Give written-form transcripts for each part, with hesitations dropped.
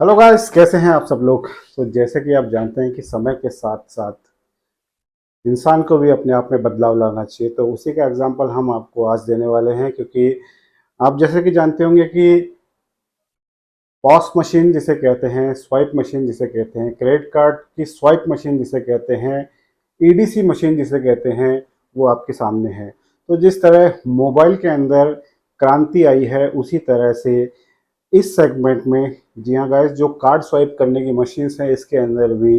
Hello guys, कैसे हैं आप सब लोग। तो जैसे कि आप जानते हैं कि समय के साथ साथ इंसान को भी अपने आप में बदलाव लाना चाहिए, तो उसी का एग्जांपल हम आपको आज देने वाले हैं। क्योंकि आप जैसे कि जानते होंगे कि पॉस मशीन जिसे कहते हैं, स्वाइप मशीन जिसे कहते हैं, क्रेडिट कार्ड की स्वाइप मशीन जिसे कहते हैं, ईडीसी मशीन जिसे कहते हैं, वो आपके सामने है। तो जिस तरह मोबाइल के अंदर क्रांति आई है, उसी तरह से इस सेगमेंट में, जी हाँ गाइस, जो कार्ड स्वाइप करने की मशीन्स हैं, इसके अंदर भी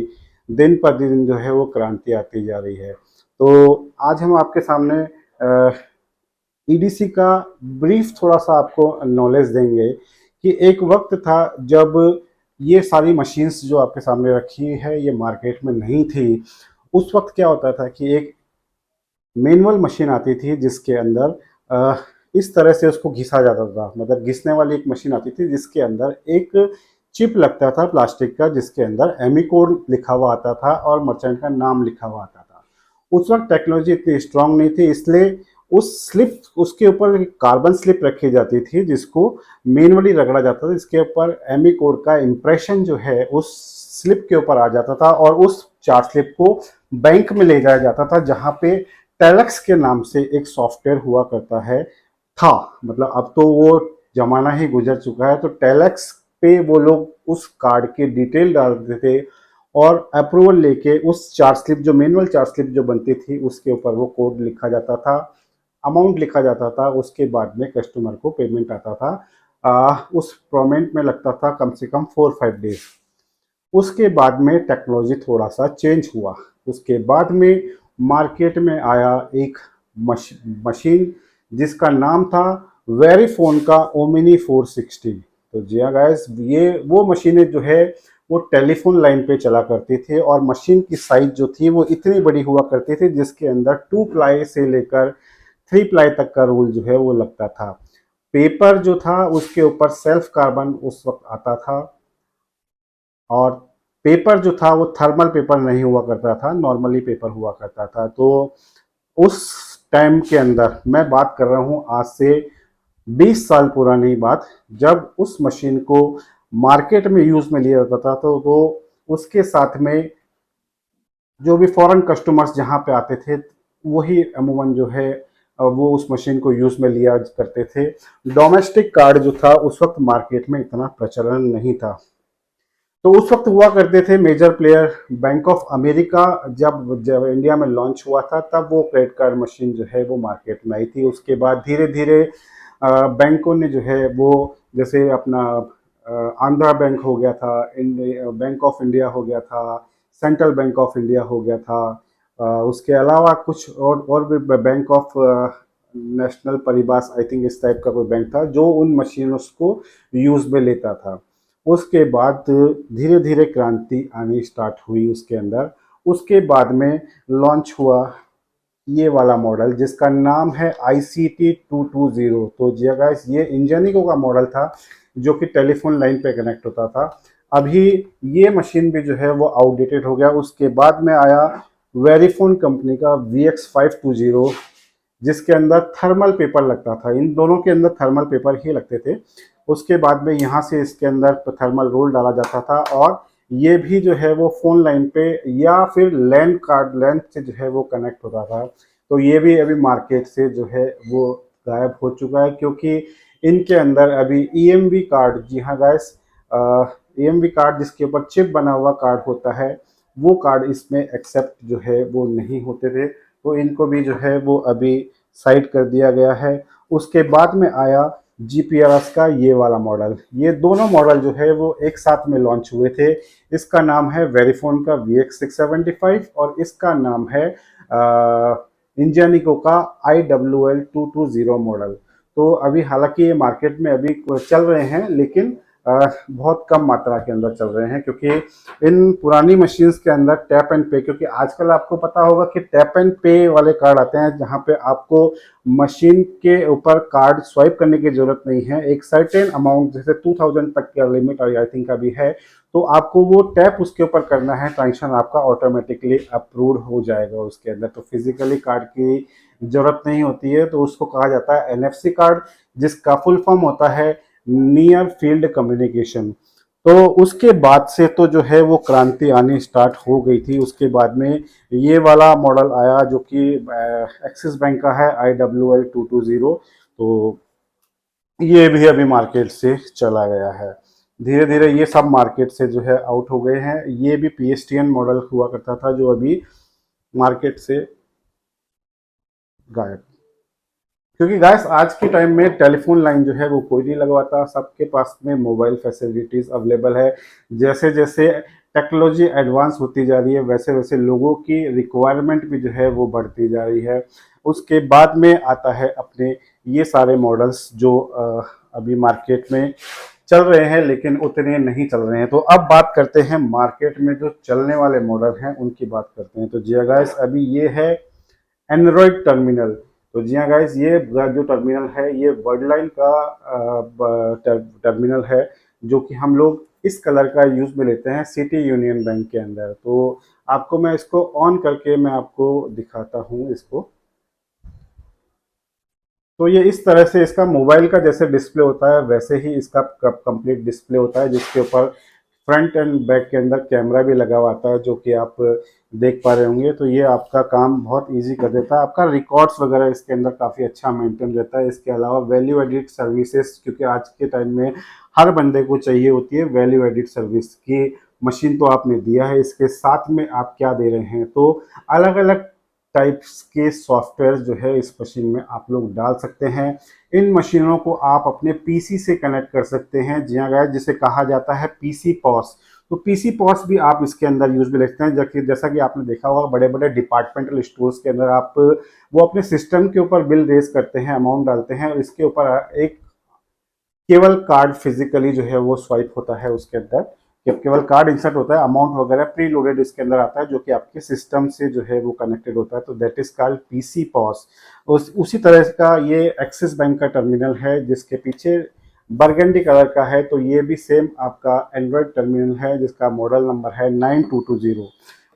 दिन प्रतिदिन जो है वो क्रांति आती जा रही है। तो आज हम आपके सामने ईडीसी का ब्रीफ थोड़ा सा आपको नॉलेज देंगे कि एक वक्त था जब ये सारी मशीन्स जो आपके सामने रखी है ये मार्केट में नहीं थी। उस वक्त क्या होता था कि एक मैनुअल मशीन आती थी जिसके अंदर इस तरह से उसको घिसा जाता था, मतलब घिसने वाली एक मशीन आती थी जिसके अंदर एक चिप लगता था प्लास्टिक का, जिसके अंदर एमी कोड लिखा हुआ आता था और मर्चेंट का नाम लिखा हुआ आता था। उस वक्त टेक्नोलॉजी इतनी स्ट्रांग नहीं थी, इसलिए उस स्लिप, उसके ऊपर कार्बन स्लिप रखी जाती थी जिसको मैनुअली रगड़ा जाता था। इसके ऊपर एमी कोड का इम्प्रेशन जो है उस स्लिप के ऊपर आ जाता था और उस चार्ज स्लिप को बैंक में ले जाया जाता था, जहां पे टेलेक्स के नाम से एक सॉफ्टवेयर हुआ करता है था। मतलब अब तो वो जमाना ही गुजर चुका है। तो टेलेक्स पे वो लोग उस कार्ड की डिटेल डालते थे और अप्रूवल लेके उस चार्ज स्लिप, जो मैनुअल चार्ज स्लिप जो बनती थी, उसके ऊपर वो कोड लिखा जाता था, अमाउंट लिखा जाता था। उसके बाद में कस्टमर को पेमेंट आता था। उस पेमेंट में लगता था कम से कम 4-5 डेज। उसके बाद में टेक्नोलॉजी थोड़ा सा चेंज हुआ। उसके बाद में मार्केट में आया एक मशीन जिसका नाम था वेरीफोन का ओमिनी 460। तो जी हाँ गाइस, ये वो मशीनें जो है वो टेलीफोन लाइन पे चला करती थी और मशीन की साइज जो थी वो इतनी बड़ी हुआ करती थी जिसके अंदर 2 प्लाई से लेकर 3 प्लाई तक का रोल जो है वो लगता था। पेपर जो था उसके ऊपर सेल्फ कार्बन उस वक्त आता था और पेपर जो था वो थर्मल पेपर नहीं हुआ करता था, नॉर्मली पेपर हुआ करता था। तो उस टाइम के अंदर मैं बात कर रहा हूँ आज से 20 साल पुरानी बात, जब उस मशीन को मार्केट में यूज में लिया जाता था तो उसके साथ में जो भी फॉरेन कस्टमर्स जहाँ पे आते थे वही अमूमन जो है वो उस मशीन को यूज में लिया करते थे। डोमेस्टिक कार्ड जो था उस वक्त मार्केट में इतना प्रचलन नहीं था। तो उस वक्त हुआ करते थे major player bank of America. जब जब इंडिया में लॉन्च हुआ था तब वो क्रेडिट कार्ड मशीन जो है वो मार्केट में आई थी। उसके बाद धीरे धीरे बैंकों ने जो है वो, जैसे अपना आंध्रा बैंक हो गया था, बैंक ऑफ इंडिया हो गया था, सेंट्रल बैंक ऑफ इंडिया हो गया था, उसके अलावा कुछ और भी bank of national Paribas, I think इस टाइप का कोई बैंक था जो उन मशीनों को यूज में लेता था। उसके बाद धीरे धीरे क्रांति आनी स्टार्ट हुई उसके अंदर। उसके बाद में लॉन्च हुआ ये वाला मॉडल जिसका नाम है ICT 220। तो जी गाइस, ये इंजनिको का मॉडल था जो कि टेलीफोन लाइन पे कनेक्ट होता था। अभी ये मशीन भी जो है वो आउटडेटेड हो गया। उसके बाद में आया वेरीफोन कंपनी का VX520, जिसके अंदर थर्मल पेपर लगता था। इन दोनों के अंदर थर्मल पेपर ही लगते थे। उसके बाद में यहाँ से इसके अंदर थर्मल रोल डाला जाता था और ये भी जो है वो फोन लाइन पे या फिर लैन कार्ड लैन से जो है वो कनेक्ट होता था। तो ये भी अभी मार्केट से जो है वो गायब हो चुका है, क्योंकि इनके अंदर अभी EMV कार्ड, जी हाँ गाइस, EMV कार्ड जिसके ऊपर चिप बना हुआ कार्ड होता है, वो कार्ड इसमें एक्सेप्ट जो है वो नहीं होते थे। तो इनको भी जो है वो अभी साइड कर दिया गया है। उसके बाद में आया GPRS का ये वाला मॉडल। ये दोनों मॉडल जो है वो एक साथ में लॉन्च हुए थे। इसका नाम है वेरीफोन का VX675 और इसका नाम है इंजानिको का IWL 220 मॉडल। तो अभी हालांकि ये मार्केट में अभी चल रहे हैं, लेकिन बहुत कम मात्रा के अंदर चल रहे हैं, क्योंकि इन पुरानी मशीन्स के अंदर टैप एंड पे, क्योंकि आजकल आपको पता होगा कि टैप एंड पे वाले कार्ड आते हैं जहां पे आपको मशीन के ऊपर कार्ड स्वाइप करने की जरूरत नहीं है। एक सर्टेन अमाउंट, जैसे 2000 तक का लिमिट आई थिंक अभी है, तो आपको वो टैप उसके ऊपर करना है, ट्रांजेक्शन आपका ऑटोमेटिकली अप्रूव हो जाएगा उसके अंदर। तो फिजिकली कार्ड की जरूरत नहीं होती है। तो उसको कहा जाता है NFC कार्ड, जिसका फुल फॉर्म होता है नियर फील्ड कम्युनिकेशन। तो उसके बाद से तो जो है वो क्रांति आनी स्टार्ट हो गई थी। उसके बाद में ये वाला मॉडल आया जो कि एक्सिस बैंक का है IWL 220। तो ये भी अभी मार्केट से चला गया है। धीरे धीरे ये सब मार्केट से जो है आउट हो गए हैं। ये भी PSTN मॉडल हुआ करता था जो अभी मार्केट से गायब, क्योंकि गाइस आज के टाइम में टेलीफोन लाइन जो है वो कोई नहीं लगवाता, सबके पास में मोबाइल फैसिलिटीज़ अवेलेबल है। जैसे जैसे टेक्नोलॉजी एडवांस होती जा रही है वैसे वैसे लोगों की रिक्वायरमेंट भी जो है वो बढ़ती जा रही है। उसके बाद में आता है अपने ये सारे मॉडल्स जो अभी मार्केट में चल रहे हैं लेकिन उतने नहीं चल रहे हैं। तो अब बात करते हैं मार्केट में जो चलने वाले मॉडल हैं उनकी बात करते हैं। तो जी गाइस अभी ये है एंड्रॉयड टर्मिनल। तो जी हाँ गाइस ये जो टर्मिनल है ये वर्डलाइन का टर्मिनल है जो कि हम लोग इस कलर का यूज में लेते हैं सिटी यूनियन बैंक के अंदर। तो आपको मैं इसको ऑन करके मैं आपको दिखाता हूँ इसको। तो ये इस तरह से इसका मोबाइल का जैसे डिस्प्ले होता है वैसे ही इसका कंप्लीट डिस्प्ले होता है, जिसके ऊपर फ्रंट एंड बैक के अंदर कैमरा भी लगा हुआ आता है जो कि आप देख पा रहे होंगे। तो ये आपका काम बहुत इजी कर देता है, आपका रिकॉर्ड्स वगैरह इसके अंदर काफ़ी अच्छा मेंटेन रहता है। इसके अलावा वैल्यू एडिड सर्विसेज, क्योंकि आज के टाइम में हर बंदे को चाहिए होती है वैल्यू एडिड सर्विस की। मशीन तो आपने दिया है, इसके साथ में आप क्या दे रहे हैं। तो अलग अलग टाइप्स के सॉफ्टवेयर जो है इस मशीन में आप लोग डाल सकते हैं। इन मशीनों को आप अपने पीसी से कनेक्ट कर सकते हैं, जी हाँ गाइस, जिसे कहा जाता है पीसी पॉस। तो पीसी पॉस भी आप इसके अंदर यूज में लेते हैं, जैसा कि आपने देखा होगा बड़े बड़े डिपार्टमेंटल स्टोर्स के अंदर आप वो अपने सिस्टम के ऊपर बिल रेज करते हैं, अमाउंट डालते हैं और इसके ऊपर एक केवल कार्ड फिजिकली जो है वो स्वाइप होता है उसके अंदर। जब केवल कार्ड इंसर्ट होता है, अमाउंट वगैरह प्री लोडेड इसके अंदर आता है जो कि आपके सिस्टम से जो है वो कनेक्टेड होता है। तो दैट इज कॉल्ड पीसी पॉस। उसी तरह का ये एक्सिस बैंक का टर्मिनल है जिसके पीछे बरगंडी कलर का है। तो ये भी सेम आपका एंड्रॉयड टर्मिनल है जिसका मॉडल नंबर है 9220।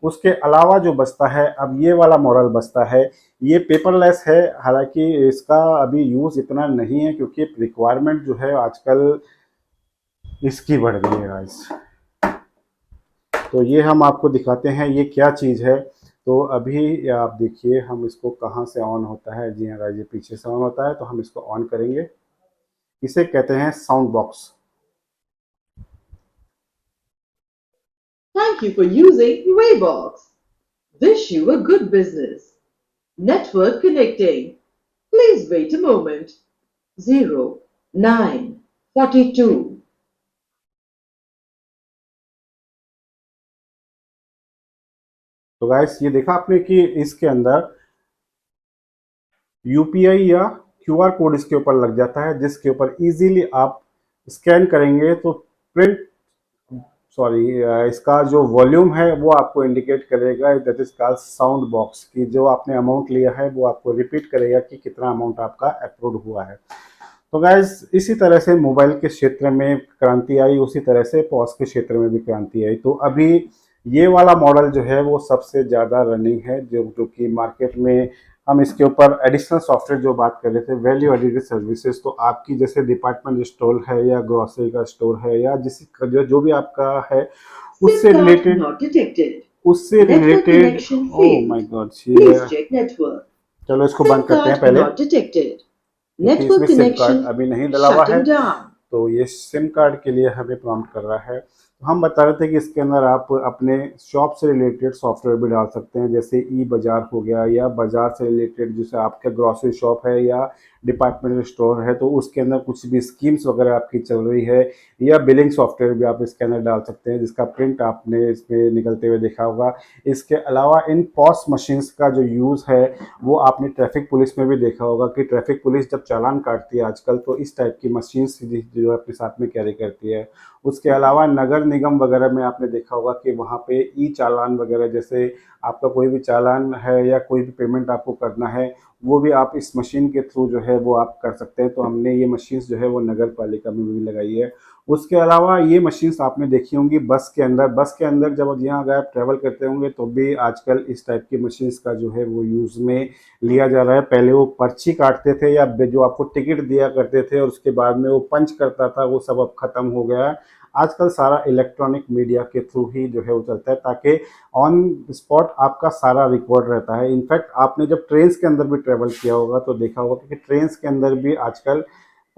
उसके अलावा जो बचता है अब ये वाला मॉडल बचता है, ये पेपरलेस है। हालांकि इसका अभी यूज़ इतना नहीं है क्योंकि रिक्वायरमेंट जो है आजकल इसकी बढ़ गई है गाइस। तो ये हम आपको दिखाते हैं ये क्या चीज़ है। तो अभी आप देखिए हम इसको कहाँ से ऑन होता है। जी हाँ गाइस ये पीछे से ऑन होता है, तो हम इसको ऑन करेंगे। इसे कहते हैं sound box. Thank you for using Waybox. Wish you a good business. Network connecting. Please wait a moment. 0942. तो गाइस ये देखा आपने कि इसके अंदर यूपीआई या क्यूआर कोड इसके ऊपर लग जाता है, जिसके ऊपर इजीली आप स्कैन करेंगे तो प्रिंट सॉरी इसका जो वॉल्यूम है वो आपको इंडिकेट करेगा। That is called sound box की जो आपने अमाउंट लिया है वो आपको रिपीट करेगा कि कितना अमाउंट आपका अप्रूव हुआ है। तो गाइज इसी तरह से मोबाइल के क्षेत्र में क्रांति आई, उसी तरह से पॉस के क्षेत्र में भी क्रांति आई। तो अभी ये वाला मॉडल जो है वो सबसे ज़्यादा रनिंग है, जो कि मार्केट में हम इसके ऊपर एडिशनल सॉफ्टवेयर जो बात कर रहे थे वैल्यू एडिटेड सर्विसेज, तो आपकी जैसे डिपार्टमेंट स्टोर है या ग्रोसरी का स्टोर है या जो भी आपका है SIM उससे card रिलेटेड not detected. उससे Network related connection oh my failed. God ये Please check network. चलो इसको SIM बंद करते हैं card पहले not detected. क्योंकि इसमें Network सिम कार्ड connection अभी नहीं डला हुआ है। shutting down. तो ये सिम कार्ड के लिए हमें प्रॉम्प्ट कर रहा है। तो हम बता रहे थे कि इसके अंदर आप अपने शॉप से रिलेटेड सॉफ्टवेयर भी डाल सकते हैं, जैसे ई बाज़ार हो गया या बाज़ार से रिलेटेड, जैसे आपका ग्रॉसरी शॉप है या डिपार्टमेंटल स्टोर है तो उसके अंदर कुछ भी स्कीम्स वगैरह आपकी चल रही है, या बिलिंग सॉफ्टवेयर भी आप इसके अंदर डाल सकते हैं जिसका प्रिंट आपने इसमें निकलते हुए देखा होगा। इसके अलावा इन पॉस मशीन्स का जो यूज़ है वो आपने ट्रैफिक पुलिस में भी देखा होगा कि ट्रैफिक पुलिस जब चालान काटती है आजकल तो इस टाइप की मशीन्स जो अपने साथ में कैरी करती है। उसके अलावा नगर निगम वगैरह में आपने देखा होगा कि वहाँ पे ई चालान वगैरह, जैसे आपका कोई भी चालान है या कोई भी पेमेंट आपको करना है वो भी आप इस मशीन के थ्रू जो है वो आप कर सकते हैं। तो हमने ये मशीन्स जो है वो नगर पालिका में भी लगाई है। उसके अलावा ये मशीन्स आपने देखी होंगी बस के अंदर जब यहाँ अगर आप ट्रैवल करते होंगे तो भी आजकल इस टाइप की मशीन्स का जो है वो यूज़ में लिया जा रहा है। पहले वो पर्ची काटते थे या जो आपको टिकट दिया करते थे और उसके बाद में वो पंच करता था, वो सब अब खत्म हो गया है। आजकल सारा इलेक्ट्रॉनिक मीडिया के थ्रू ही जो है वो चलता है, ताकि ऑन स्पॉट आपका सारा रिकॉर्ड रहता है। इनफैक्ट आपने जब ट्रेन्स के अंदर भी ट्रेवल किया होगा तो देखा होगा कि ट्रेन्स के अंदर भी आजकल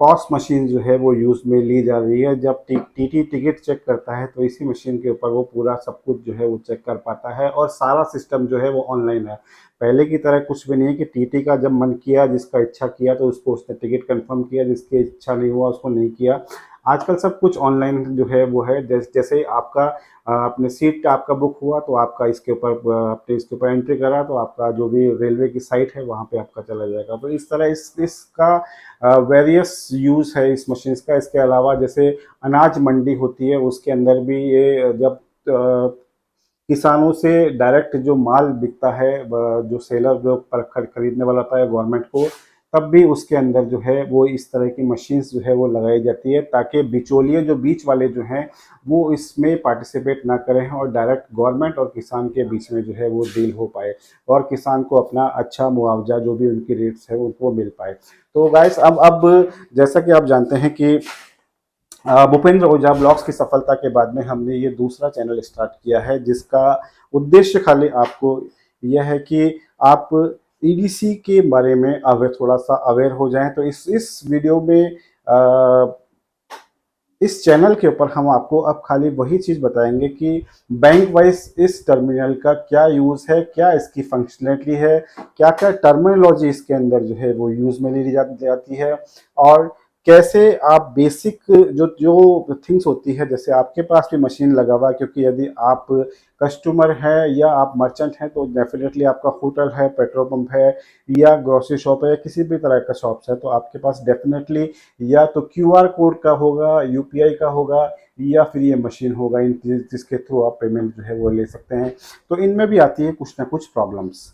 पॉस मशीन जो है वो यूज़ में ली जा रही है। जब टीटी टिकट चेक करता है तो इसी मशीन के ऊपर वो पूरा सब कुछ जो है वो चेक कर पाता है, और सारा सिस्टम जो है वो ऑनलाइन है। पहले की तरह कुछ भी नहीं है कि टीटी का जब मन किया, जिसका इच्छा किया तो उसको उसने टिकट कंफर्म किया, जिसकी इच्छा नहीं हुआ उसको नहीं किया। आजकल सब कुछ ऑनलाइन जो है वो है। जैसे आपका अपने सीट आपका बुक हुआ तो आपका इसके ऊपर आपने इसके ऊपर एंट्री करा तो आपका जो भी रेलवे की साइट है वहाँ पे आपका चला जाएगा। तो इस तरह इसका वेरियस यूज़ है इस मशीन्स का। इसके अलावा जैसे अनाज मंडी होती है उसके अंदर भी ये जब किसानों से डायरेक्ट जो माल बिकता है, जो सेलर जो खरीदने वाला आता है गवर्नमेंट को, तब भी उसके अंदर जो है वो इस तरह की मशीन्स जो है वो लगाई जाती है, ताकि बिचौलिए जो बीच वाले जो हैं वो इसमें पार्टिसिपेट ना करें और डायरेक्ट गवर्नमेंट और किसान के बीच में जो है वो डील हो पाए और किसान को अपना अच्छा मुआवजा जो भी उनकी रेट्स है उनको मिल पाए। तो गाइस अब जैसा कि आप जानते हैं कि भूपेंद्र ओझा ब्लॉग्स की सफलता के बाद में हमने ये दूसरा चैनल स्टार्ट किया है, जिसका उद्देश्य खाली आपको यह है कि आप ईडीसी के बारे में थोड़ा सा अवेयर हो जाएं। तो इस वीडियो में इस चैनल के ऊपर हम आपको अब खाली वही चीज़ बताएंगे कि बैंक वाइज इस टर्मिनल का क्या यूज़ है, क्या इसकी फंक्शनलिटी है, क्या क्या टर्मिनोलॉजी इसके अंदर जो है वो यूज़ में ली जाती है, और कैसे आप बेसिक जो जो थिंग्स होती है, जैसे आपके पास भी मशीन लगा हुआ है, क्योंकि यदि आप कस्टमर हैं या आप मर्चेंट हैं तो डेफिनेटली आपका होटल है, पेट्रोल पंप है या ग्रोसरी शॉप है या किसी भी तरह का शॉप्स है, तो आपके पास डेफिनेटली या तो क्यूआर कोड का होगा, यूपीआई का होगा, या फिर ये मशीन होगा जिसके थ्रू आप पेमेंट जो है वो ले सकते हैं। तो इनमें भी आती है कुछ ना कुछ प्रॉब्लम्स।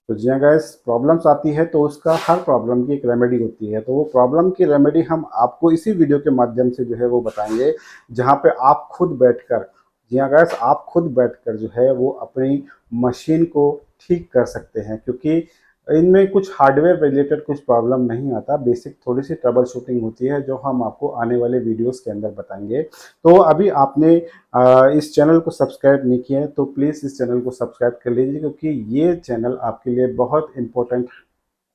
तो जी हाँ गाइस, प्रॉब्लम्स आती है तो उसका हर प्रॉब्लम की एक रेमेडी होती है। तो वो प्रॉब्लम की रेमेडी हम आपको इसी वीडियो के माध्यम से जो है वो बताएंगे, जहाँ पे आप खुद बैठकर, जी हाँ गाइस, आप खुद बैठकर जो है वो अपनी मशीन को ठीक कर सकते हैं, क्योंकि इनमें कुछ हार्डवेयर रिलेटेड कुछ प्रॉब्लम नहीं आता, बेसिक थोड़ी सी ट्रबल शूटिंग होती है जो हम आपको आने वाले वीडियोस के अंदर बताएंगे। तो अभी आपने इस चैनल को सब्सक्राइब नहीं किया है तो प्लीज़ इस चैनल को सब्सक्राइब कर लीजिए, क्योंकि ये चैनल आपके लिए बहुत इम्पोर्टेंट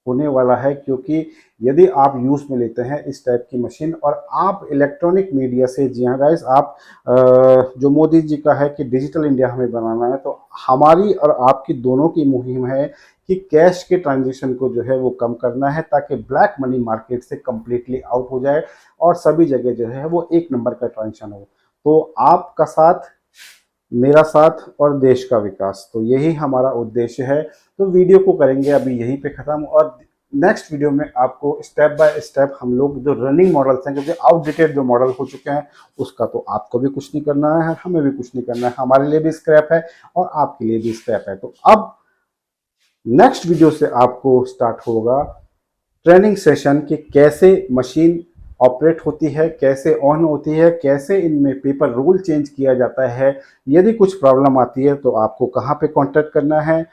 होने वाला है। क्योंकि यदि आप यूज़ में लेते हैं इस टाइप की मशीन और आप इलेक्ट्रॉनिक मीडिया से, जी हाँ गाइस, आप जो मोदी जी का है कि डिजिटल इंडिया हमें बनाना है, तो हमारी और आपकी दोनों की मुहिम है कि कैश के ट्रांजेक्शन को जो है वो कम करना है, ताकि ब्लैक मनी मार्केट से कम्प्लीटली आउट हो जाए और सभी जगह जो है वो एक नंबर का ट्रांजेक्शन हो। तो आपका साथ, मेरा साथ और देश का विकास, तो यही हमारा उद्देश्य है। तो वीडियो को करेंगे अभी यहीं पे ख़त्म, और नेक्स्ट वीडियो में आपको स्टेप बाय स्टेप हम लोग जो रनिंग मॉडल्स हैं, क्योंकि आउटडेटेड जो मॉडल हो चुके हैं उसका तो आपको भी कुछ नहीं करना है, हमें भी कुछ नहीं करना है, हमारे लिए भी स्क्रैप है और आपके लिए भी स्क्रैप है। तो अब नेक्स्ट वीडियो से आपको स्टार्ट होगा ट्रेनिंग सेशन कि कैसे मशीन ऑपरेट होती है, कैसे ऑन होती है, कैसे इनमें पेपर रूल चेंज किया जाता है, यदि कुछ प्रॉब्लम आती है तो आपको कहाँ पे कांटेक्ट करना है,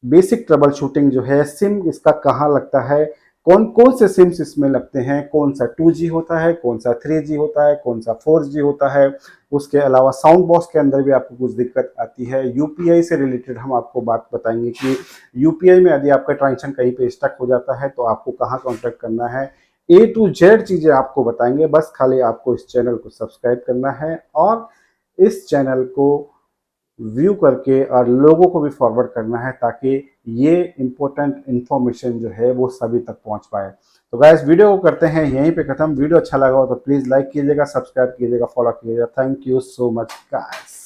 बेसिक ट्रबल शूटिंग जो है, सिम इसका कहाँ लगता है, कौन कौन से सिम्स इसमें लगते हैं, कौन सा 2G होता है, कौन सा 3G होता है, कौन सा 4G होता है। उसके अलावा साउंड बॉक्स के अंदर भी आपको कुछ दिक्कत आती है। यूपीआई से रिलेटेड हम आपको बात बताएंगे कि यूपीआई में यदि आपका ट्रांजेक्शन कहीं पे स्टक हो जाता है तो आपको कहाँ कॉन्टैक्ट करना है। A to Z चीज़ें आपको बताएंगे, बस खाली आपको इस चैनल को सब्सक्राइब करना है और इस चैनल को व्यू करके और लोगों को भी फॉरवर्ड करना है, ताकि ये इम्पोर्टेंट इन्फॉर्मेशन जो है वो सभी तक पहुंच पाए। तो गाइस, वीडियो को करते हैं यहीं पे खत्म। वीडियो अच्छा लगा हो तो प्लीज़ लाइक कीजिएगा, सब्सक्राइब कीजिएगा, फॉलो कीजिएगा। Thank you so much guys.